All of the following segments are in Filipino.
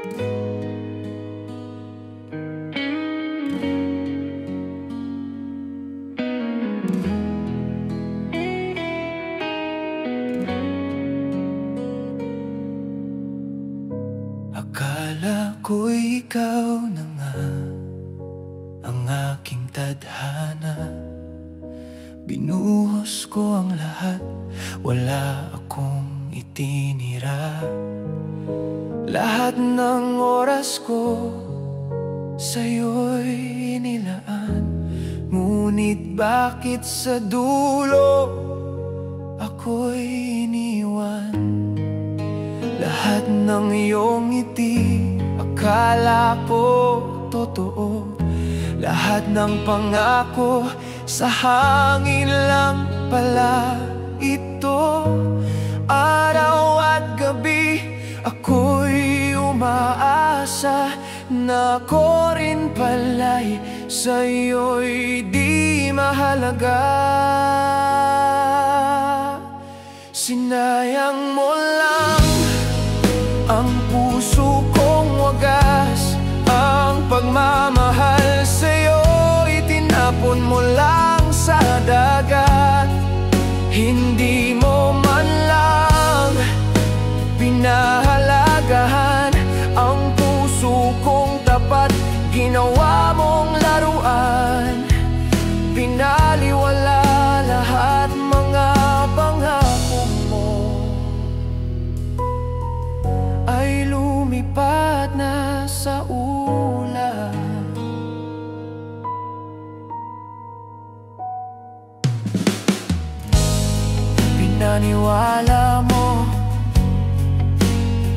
Akala ko'y ikaw na nga ang aking tadhana. Binuhos ko ang lahat, wala akong itinira. Lahat ng oras ko sa'yo'y inilaan. Ngunit bakit sa dulo ako'y iniwan? Lahat ng iyong ngiti akala ko totoo. Lahat ng pangako sa hangin lang pala ito. Araw at gabi ako'y umaasa na ako rin pala'y sa'yo'y di mahalaga. Sinayang mo lang ang puso kong wagas. Ang pagmamahal sa'yo itinapon mo lang sa dagat. Hindi mo man lang pinahalagahan ang puso kong tapat. Ginawa mong laruan, pinaliwala lahat mga pangako mo. Ay lumipat na sa ulap. Pinaniwala mo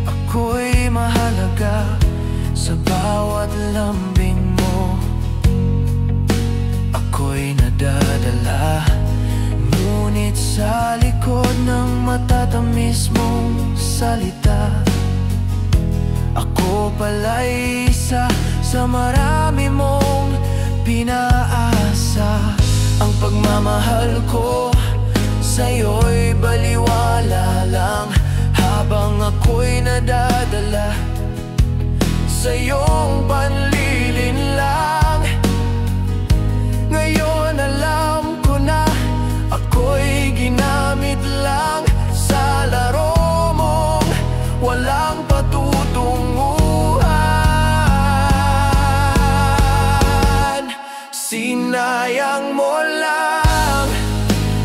ako'y mahalaga sa bawat lambing mo. Ako'y nadadala, ngunit sa likod ng matatamis mong salita, ako pala'y isa sa marami mong pinaasa. Ang pagmamahal ko sa'yo'y baliwala lang, habang ako'y nadadala sa iyong panlilinlang. Ngayon alam ko na ako'y ginamit lang sa laro mong walang patutunguhan. Sinayang mo lang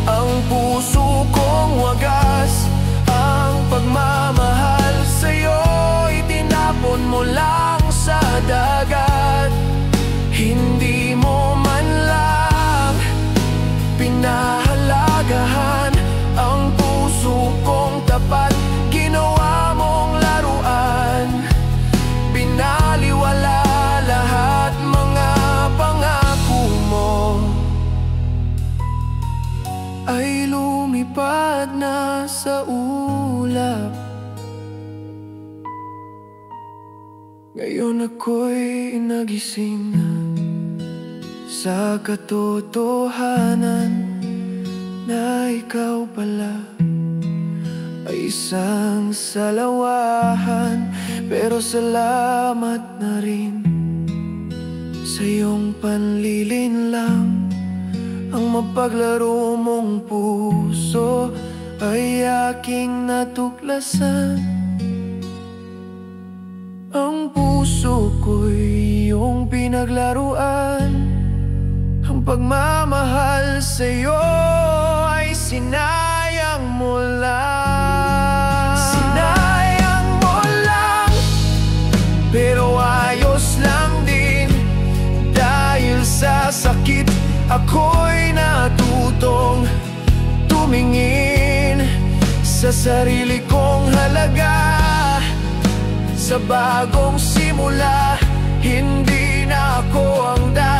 ang puso kong wagas. Ang pagmamahal sa'yo itinapon mo lang sa dagat. Hindi mo man lang pinahalagahan ang puso kong tapat. Ginawa mong laruan, binaliwala lahat mga pangako mo. Ay lumipad na sa ulap. Ngayon ako'y nagising sa katotohanan na ikaw pala ay isang salawahan. Pero salamat na rin sa iyong panlilinlang. Ang mapaglaro mong puso ay aking natuklasan. Ang puso ko'y iyong pinaglaruan. Ang pagmamahal sa'yo ay sinayang mo lang. Sinayang mo lang, pero ayos lang din. Dahil sa sakit ako'y natutong tumingin sa sarili kong halaga. Sa bagong simula, hindi na ako ang dati.